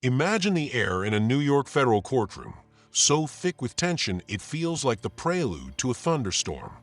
Imagine the air in a New York federal courtroom, so thick with tension it feels like the prelude to a thunderstorm.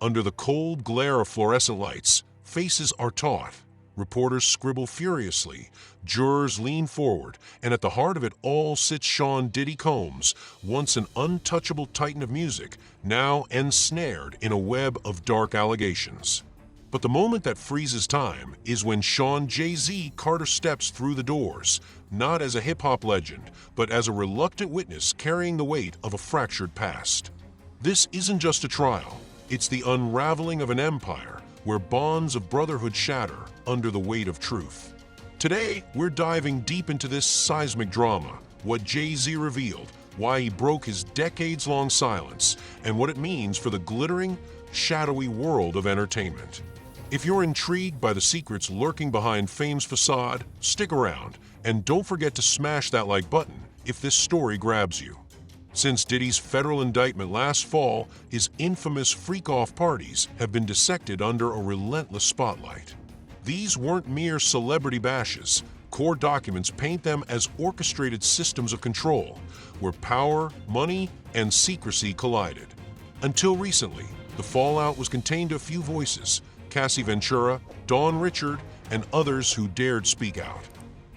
Under the cold glare of fluorescent lights, faces are taut. Reporters scribble furiously, jurors lean forward, and at the heart of it all sits Sean "Diddy" Combs, once an untouchable titan of music, now ensnared in a web of dark allegations. But the moment that freezes time is when Sean "Jay-Z" Carter steps through the doors, not as a hip-hop legend, but as a reluctant witness carrying the weight of a fractured past. This isn't just a trial, it's the unraveling of an empire where bonds of brotherhood shatter under the weight of truth. Today, we're diving deep into this seismic drama, what Jay-Z revealed, why he broke his decades-long silence, and what it means for the glittering, shadowy world of entertainment. If you're intrigued by the secrets lurking behind fame's facade, stick around, and don't forget to smash that like button if this story grabs you. Since Diddy's federal indictment last fall, his infamous freak-off parties have been dissected under a relentless spotlight. These weren't mere celebrity bashes. Court documents paint them as orchestrated systems of control, where power, money, and secrecy collided. Until recently, the fallout was contained to a few voices: Cassie Ventura, Dawn Richard, and others who dared speak out.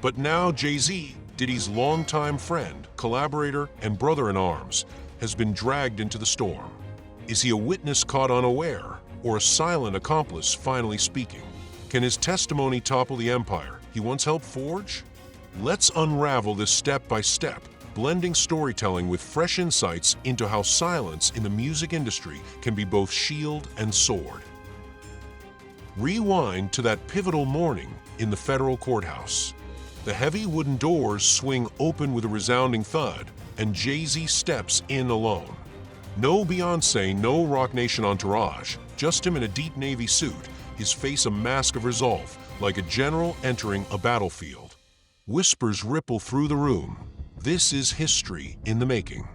But now Jay-Z, Diddy's longtime friend, collaborator, and brother-in-arms, has been dragged into the storm. Is he a witness caught unaware, or a silent accomplice finally speaking? Can his testimony topple the empire he once helped forge? Let's unravel this step by step, blending storytelling with fresh insights into how silence in the music industry can be both shield and sword. Rewind to that pivotal morning in the federal courthouse. The heavy wooden doors swing open with a resounding thud, and Jay-Z steps in alone. No Beyoncé, no Rock Nation entourage, just him in a deep navy suit, his face a mask of resolve, like a general entering a battlefield. Whispers ripple through the room. This is history in the making.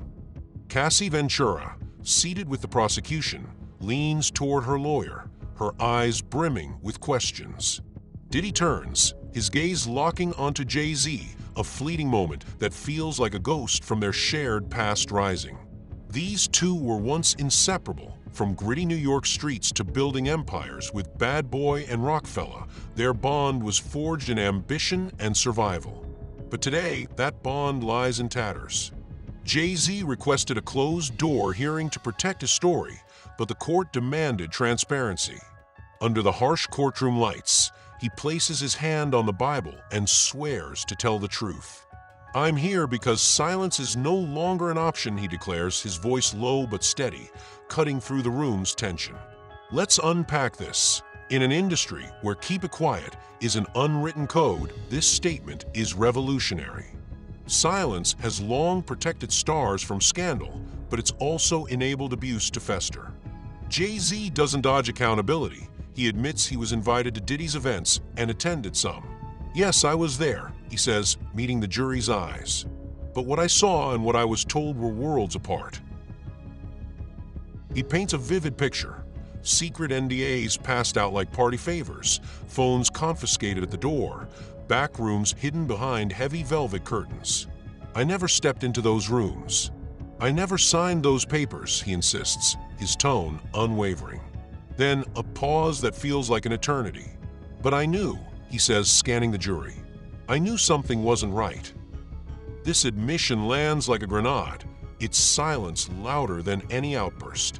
Cassie Ventura, seated with the prosecution, leans toward her lawyer, her eyes brimming with questions. Diddy turns, his gaze locking onto Jay-Z, a fleeting moment that feels like a ghost from their shared past rising. These two were once inseparable. From gritty New York streets to building empires with Bad Boy and Rockefeller, their bond was forged in ambition and survival. But today, that bond lies in tatters. Jay-Z requested a closed-door hearing to protect his story, but the court demanded transparency. Under the harsh courtroom lights, he places his hand on the Bible and swears to tell the truth. "I'm here because silence is no longer an option," he declares, his voice low but steady, cutting through the room's tension. Let's unpack this. In an industry where keep it quiet is an unwritten code, this statement is revolutionary. Silence has long protected stars from scandal, but it's also enabled abuse to fester. Jay-Z doesn't dodge accountability. He admits he was invited to Diddy's events and attended some. "Yes, I was there," he says, meeting the jury's eyes. "But what I saw and what I was told were worlds apart." He paints a vivid picture. Secret NDAs passed out like party favors, phones confiscated at the door, back rooms hidden behind heavy velvet curtains. "I never stepped into those rooms. I never signed those papers," he insists, his tone unwavering. Then a pause that feels like an eternity. "But I knew," he says, scanning the jury. "I knew something wasn't right." This admission lands like a grenade, its silence louder than any outburst.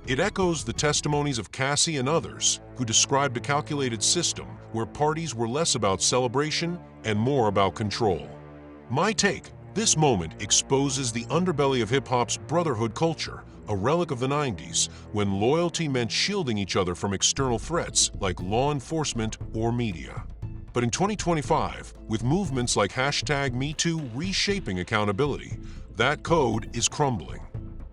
It echoes the testimonies of Cassie and others who described a calculated system where parties were less about celebration and more about control. My take: this moment exposes the underbelly of hip-hop's brotherhood culture, a relic of the 90s, when loyalty meant shielding each other from external threats like law enforcement or media. But in 2025, with movements like #MeToo reshaping accountability, that code is crumbling.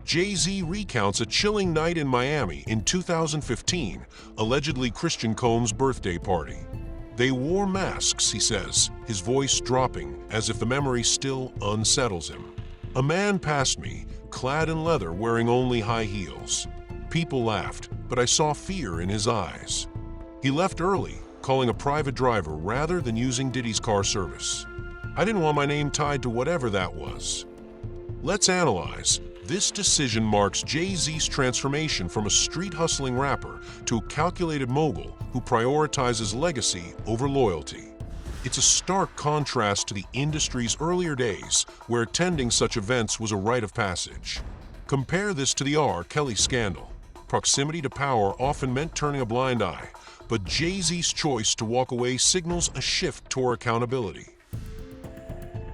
Jay-Z recounts a chilling night in Miami in 2015, allegedly Christian Combs' birthday party. "They wore masks," he says, his voice dropping as if the memory still unsettles him. "A man passed me, clad in leather, wearing only high heels. People laughed, but I saw fear in his eyes. He left early, calling a private driver rather than using Diddy's car service. I didn't want my name tied to whatever that was. Let's analyze. This decision marks Jay-Z's transformation from a street-hustling rapper to a calculated mogul who prioritizes legacy over loyalty. It's a stark contrast to the industry's earlier days, where attending such events was a rite of passage. Compare this to the R. Kelly scandal. Proximity to power often meant turning a blind eye, but Jay-Z's choice to walk away signals a shift toward accountability.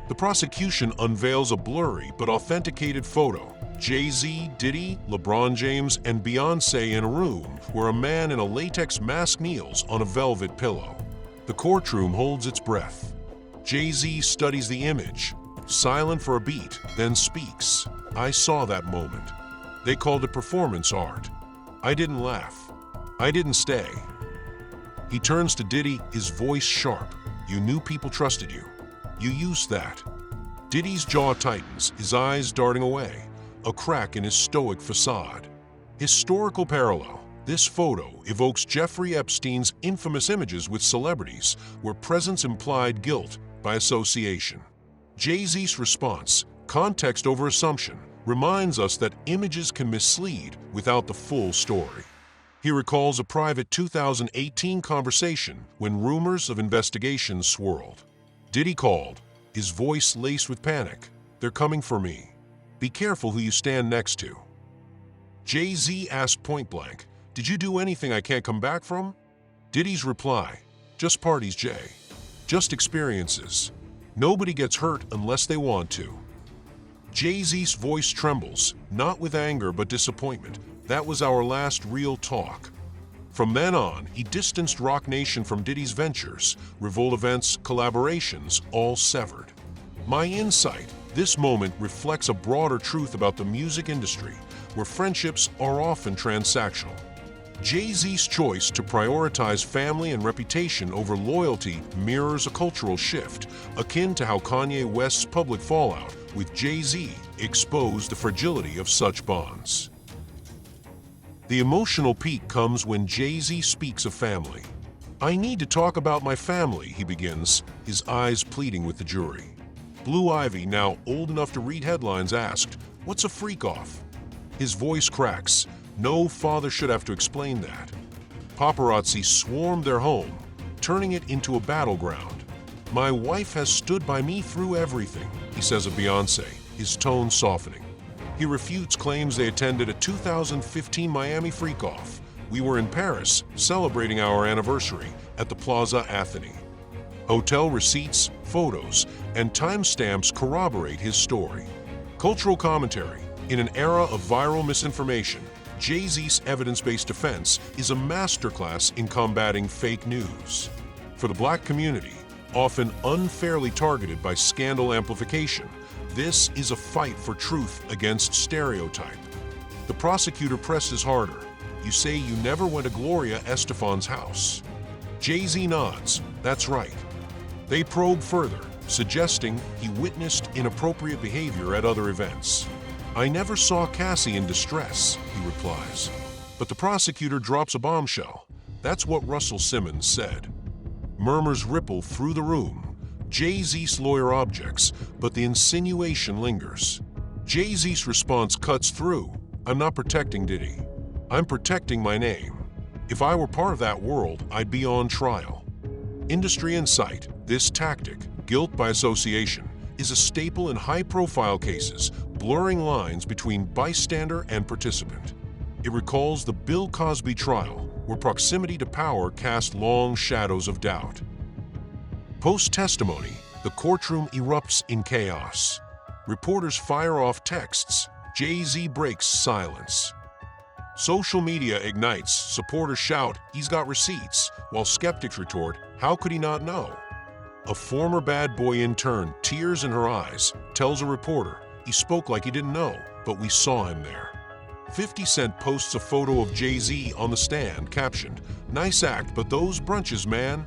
The prosecution unveils a blurry but authenticated photo. Jay-Z, Diddy, LeBron James, and Beyoncé in a room where a man in a latex mask kneels on a velvet pillow. The courtroom holds its breath. Jay-Z studies the image, silent for a beat, then speaks. I saw that moment. They called it performance art. I didn't laugh. I didn't stay. He turns to Diddy, his voice sharp. You knew people trusted you. You used that. Diddy's jaw tightens, his eyes darting away, a crack in his stoic facade. Historical parallel. This photo evokes Jeffrey Epstein's infamous images with celebrities where presence implied guilt by association. Jay-Z's response, context over assumption, reminds us that images can mislead without the full story. He recalls a private 2018 conversation when rumors of investigations swirled. Diddy called, his voice laced with panic. They're coming for me. Be careful who you stand next to. Jay-Z asked point blank, did you do anything I can't come back from? Diddy's reply, just parties, Jay. Just experiences. Nobody gets hurt unless they want to. Jay-Z's voice trembles, not with anger but disappointment. That was our last real talk. From then on, he distanced Roc Nation from Diddy's ventures, Revolt events, collaborations, all severed. My insight, this moment reflects a broader truth about the music industry, where friendships are often transactional. Jay-Z's choice to prioritize family and reputation over loyalty mirrors a cultural shift, akin to how Kanye West's public fallout with Jay-Z exposed the fragility of such bonds. The emotional peak comes when Jay-Z speaks of family. I need to talk about my family, he begins, his eyes pleading with the jury. Blue Ivy, now old enough to read headlines, asked, "What's a freak-off?" His voice cracks. No father should have to explain that. Paparazzi swarmed their home, turning it into a battleground. My wife has stood by me through everything, he says of Beyoncé, his tone softening. He refutes claims they attended a 2015 Miami freak-off. We were in Paris, celebrating our anniversary at the Plaza Athénée. Hotel receipts, photos, and timestamps corroborate his story. Cultural commentary. In an era of viral misinformation, Jay-Z's evidence-based defense is a masterclass in combating fake news. For the Black community, often unfairly targeted by scandal amplification, this is a fight for truth against stereotype. The prosecutor presses harder. You say you never went to Gloria Estefan's house. Jay-Z nods. That's right. They probe further, suggesting he witnessed inappropriate behavior at other events. I never saw Cassie in distress, he replies. But the prosecutor drops a bombshell. That's what Russell Simmons said. Murmurs ripple through the room. Jay-Z's lawyer objects, but the insinuation lingers. Jay-Z's response cuts through. I'm not protecting Diddy. I'm protecting my name. If I were part of that world, I'd be on trial. Industry insight. This tactic, guilt by association, is a staple in high-profile cases, blurring lines between bystander and participant. It recalls the Bill Cosby trial, where proximity to power cast long shadows of doubt. Post-testimony, the courtroom erupts in chaos. Reporters fire off texts. Jay-Z breaks silence. Social media ignites. Supporters shout, "He's got receipts," while skeptics retort, "How could he not know?" A former bad boy intern, tears in her eyes, tells a reporter, "He spoke like he didn't know, but we saw him there." 50 Cent posts a photo of Jay-Z on the stand, captioned, "Nice act, but those brunches, man."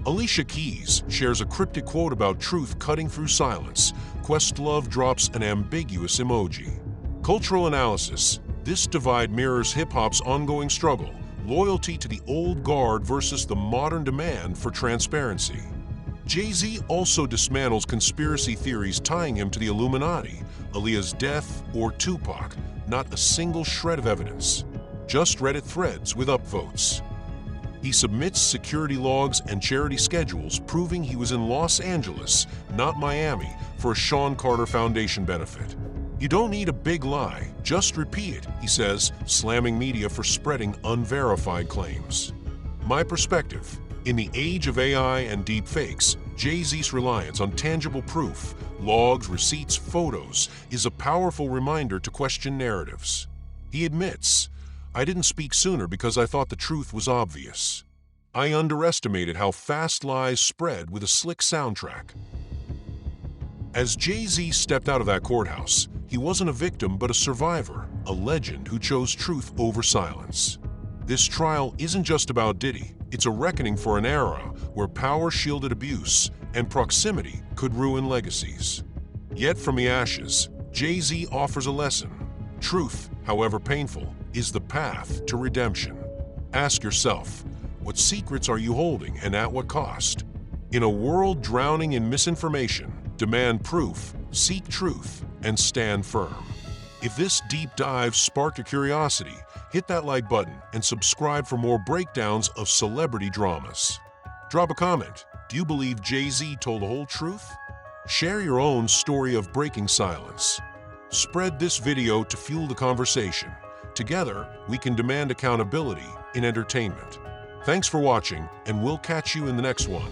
Alicia Keys shares a cryptic quote about truth cutting through silence. Questlove drops an ambiguous emoji. Cultural analysis. This divide mirrors hip-hop's ongoing struggle, loyalty to the old guard versus the modern demand for transparency. Jay-Z also dismantles conspiracy theories tying him to the Illuminati, Aaliyah's death, or Tupac. Not a single shred of evidence. Just Reddit threads with upvotes. He submits security logs and charity schedules proving he was in Los Angeles, not Miami, for a Sean Carter Foundation benefit. You don't need a big lie, just repeat it, he says, slamming media for spreading unverified claims. My perspective: in the age of AI and deepfakes, Jay-Z's reliance on tangible proof, logs, receipts, photos, is a powerful reminder to question narratives. He admits, "I didn't speak sooner because I thought the truth was obvious. I underestimated how fast lies spread with a slick soundtrack." As Jay-Z stepped out of that courthouse, he wasn't a victim but a survivor, a legend who chose truth over silence. This trial isn't just about Diddy, it's a reckoning for an era where power shielded abuse and proximity could ruin legacies. Yet from the ashes, Jay-Z offers a lesson. Truth, however painful, is the path to redemption. Ask yourself, what secrets are you holding and at what cost? In a world drowning in misinformation, demand proof, seek truth, and stand firm. If this deep dive sparked your curiosity, hit that like button and subscribe for more breakdowns of celebrity dramas. Drop a comment. Do you believe Jay-Z told the whole truth? Share your own story of breaking silence. Spread this video to fuel the conversation. Together, we can demand accountability in entertainment. Thanks for watching, and we'll catch you in the next one.